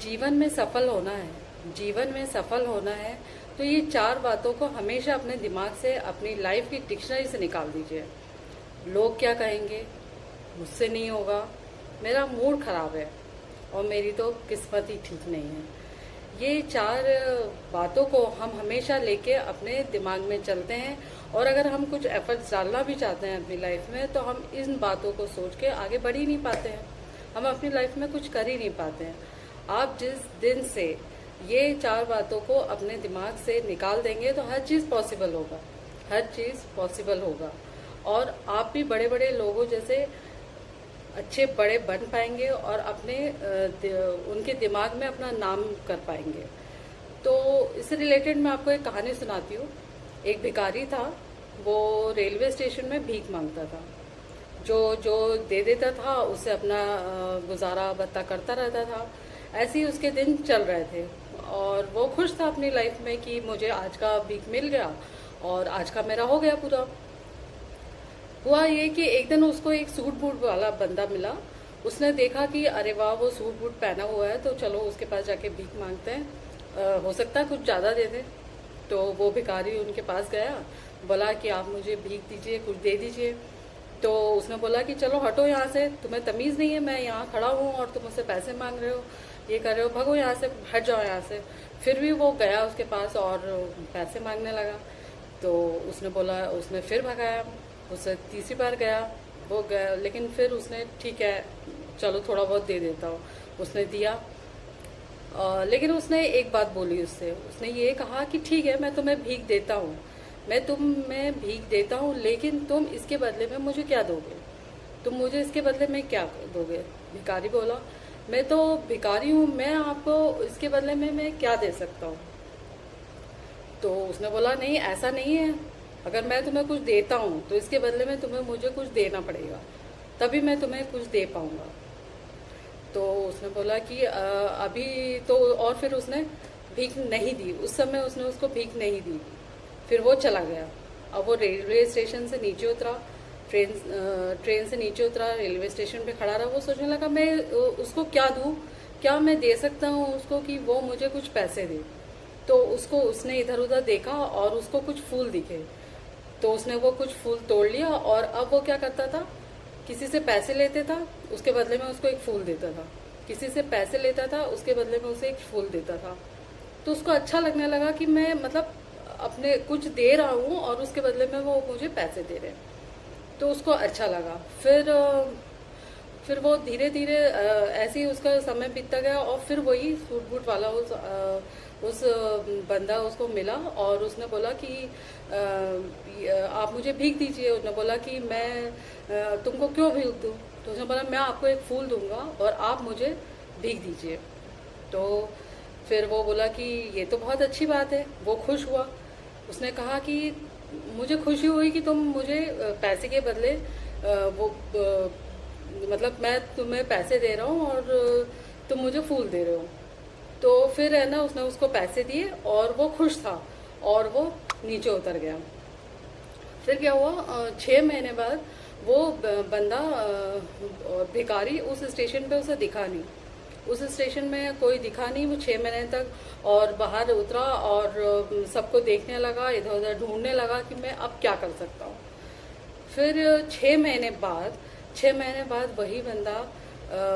जीवन में सफल होना है, जीवन में सफल होना है तो ये चार बातों को हमेशा अपने दिमाग से, अपनी लाइफ की डिक्शनरी से निकाल दीजिए। लोग क्या कहेंगे, मुझसे नहीं होगा, मेरा मूड खराब है और मेरी तो किस्मत ही ठीक नहीं है। ये चार बातों को हम हमेशा लेके अपने दिमाग में चलते हैं, और अगर हम कुछ एफर्ट्स डालना भी चाहते हैं अपनी लाइफ में तो हम इन बातों को सोच के आगे बढ़ ही नहीं पाते हैं, हम अपनी लाइफ में कुछ कर ही नहीं पाते हैं। आप जिस दिन से ये चार बातों को अपने दिमाग से निकाल देंगे तो हर चीज़ पॉसिबल होगा, हर चीज़ पॉसिबल होगा, और आप भी बड़े बड़े लोगों जैसे अच्छे बड़े बन पाएंगे और अपने उनके दिमाग में अपना नाम कर पाएंगे। तो इससे रिलेटेड मैं आपको एक कहानी सुनाती हूँ। एक भिखारी था, वो रेलवे स्टेशन में भीख मांगता था। जो जो दे देता था उससे अपना गुजारा भत्ता करता रहता था। ऐसे ही उसके दिन चल रहे थे और वो खुश था अपनी लाइफ में कि मुझे आज का भीख मिल गया और आज का मेरा हो गया पूरा। हुआ ये कि एक दिन उसको एक सूट बूट वाला बंदा मिला। उसने देखा कि अरे वाह, वो सूट बूट पहना हुआ है तो चलो उसके पास जाके भीख मांगते हैं, हो सकता है कुछ ज़्यादा दे दे। तो वो भिखारी उनके पास गया, बोला कि आप मुझे भीख दीजिए, कुछ दे दीजिए। तो उसने बोला कि चलो हटो यहाँ से, तुम्हें तमीज़ नहीं है, मैं यहाँ खड़ा हूँ और तुम मुझसे पैसे मांग रहे हो, ये कर रहे हो, भगो यहाँ से, हट जाओ यहाँ से। फिर भी वो गया उसके पास और पैसे मांगने लगा। तो उसने बोला, उसने फिर भगाया, उससे तीसरी बार गया, वो गया, लेकिन फिर उसने ठीक है चलो थोड़ा बहुत दे देता हूँ, उसने दिया। लेकिन उसने एक बात बोली उससे, उसने ये कहा कि ठीक है मैं तुम्हें भीख देता हूँ, मैं तुम्हें भीख देता हूँ, लेकिन तुम इसके बदले में मुझे क्या दोगे, तुम मुझे इसके बदले में क्या दोगे। भिखारी बोला, मैं तो भिखारी हूँ, मैं आपको इसके बदले में मैं क्या दे सकता हूँ। तो उसने बोला नहीं, ऐसा नहीं है, अगर मैं तुम्हें कुछ देता हूँ तो इसके बदले में तुम्हें मुझे कुछ देना पड़ेगा, तभी मैं तुम्हें कुछ दे पाऊँगा। तो उसने बोला कि अभी तो, और फिर उसने भीख नहीं दी, उस समय उसने उसको भीख नहीं दी। फिर वो चला गया। अब वो रेलवे स्टेशन से नीचे उतरा, ट्रेन से नीचे उतरा, रेलवे स्टेशन पे खड़ा रहा। वो सोचने लगा मैं उसको क्या दूँ, क्या मैं दे सकता हूँ उसको कि वो मुझे कुछ पैसे दे। तो उसको, उसने इधर उधर देखा और उसको कुछ फूल दिखे, तो उसने वो कुछ फूल तोड़ लिया। और अब वो क्या करता था, किसी से पैसे लेते था, उसके बदले में उसको एक फूल देता था, किसी से पैसे लेता था, उसके बदले में उसे एक फूल देता था। तो उसको अच्छा लगने लगा कि मैं मतलब अपने कुछ दे रहा हूँ और उसके बदले में वो मुझे पैसे दे रहे हैं। तो उसको अच्छा लगा। फिर वो धीरे धीरे ऐसे ही उसका समय बीतता गया और फिर वही सूट बूट वाला उस बंदा उसको मिला और उसने बोला कि आप मुझे भीख दीजिए। उसने बोला कि मैं तुमको क्यों भीख दूँ। तो उसने बोला मैं आपको एक फूल दूंगा और आप मुझे भीख दीजिए। तो फिर वो बोला कि ये तो बहुत अच्छी बात है, वो खुश हुआ। उसने कहा कि मुझे खुशी हुई कि तुम मुझे पैसे के बदले वो मतलब मैं तुम्हें पैसे दे रहा हूँ और तुम मुझे फूल दे रहे हो। तो फिर है ना, उसने उसको पैसे दिए और वो खुश था और वो नीचे उतर गया। फिर क्या हुआ, 6 महीने बाद वो बंदा भिखारी उस स्टेशन पे उसे दिखा नहीं, उस स्टेशन में कोई दिखा नहीं वो 6 महीने तक। और बाहर उतरा और सबको देखने लगा, इधर उधर ढूंढने लगा कि मैं अब क्या कर सकता हूँ। फिर 6 महीने बाद वही बंदा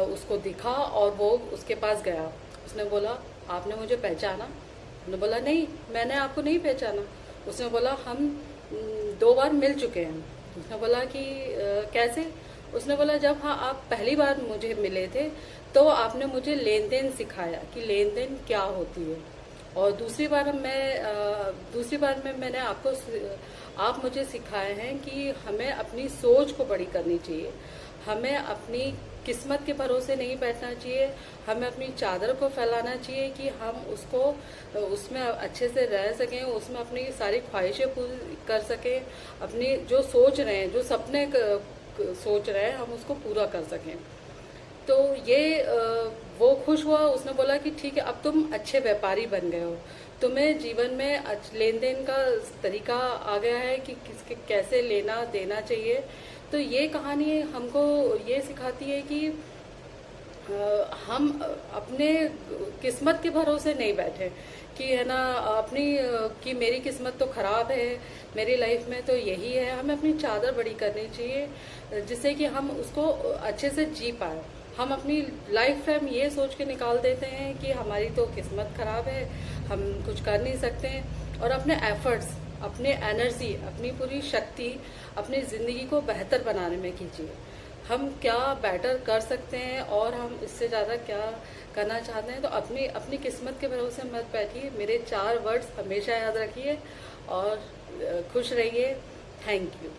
उसको दिखा और वो उसके पास गया। उसने बोला आपने मुझे पहचाना। उसने बोला नहीं, मैंने आपको नहीं पहचाना। उसने बोला हम 2 बार मिल चुके हैं। उसने बोला कि कैसे। उसने बोला जब हाँ आप पहली बार मुझे मिले थे तो आपने मुझे लेन देन सिखाया कि लेन देन क्या होती है, और दूसरी बार में मैंने आप मुझे सिखाए हैं कि हमें अपनी सोच को बड़ी करनी चाहिए, हमें अपनी किस्मत के भरोसे नहीं बैठना चाहिए, हमें अपनी चादर को फैलाना चाहिए कि हम उसमें अच्छे से रह सकें, उसमें अपनी सारी ख्वाहिशें पूरी कर सकें, अपनी जो सोच रहे हैं, जो सपने सोच रहे हैं, हम उसको पूरा कर सकें। तो ये वो खुश हुआ। उसने बोला कि ठीक है अब तुम अच्छे व्यापारी बन गए हो, तुम्हें जीवन में लेन देन का तरीका आ गया है कि किसके कैसे लेना देना चाहिए। तो ये कहानी हमको ये सिखाती है कि हम अपने किस्मत के भरोसे नहीं बैठे कि है ना अपनी कि मेरी किस्मत तो खराब है, मेरी लाइफ में तो यही है। हमें अपनी चादर बड़ी करनी चाहिए जिससे कि हम उसको अच्छे से जी पाए। हम अपनी लाइफ टाइम ये सोच के निकाल देते हैं कि हमारी तो किस्मत खराब है, हम कुछ कर नहीं सकते हैं, और अपने एफर्ट्स, अपने एनर्जी, अपनी पूरी शक्ति अपनी ज़िंदगी को बेहतर बनाने में कीजिए। हम क्या बेटर कर सकते हैं और हम इससे ज़्यादा क्या करना चाहते हैं, तो अपनी अपनी किस्मत के भरोसे मत बैठिए। मेरे 4 वर्ड्स हमेशा याद रखिए और खुश रहिए। Thank you.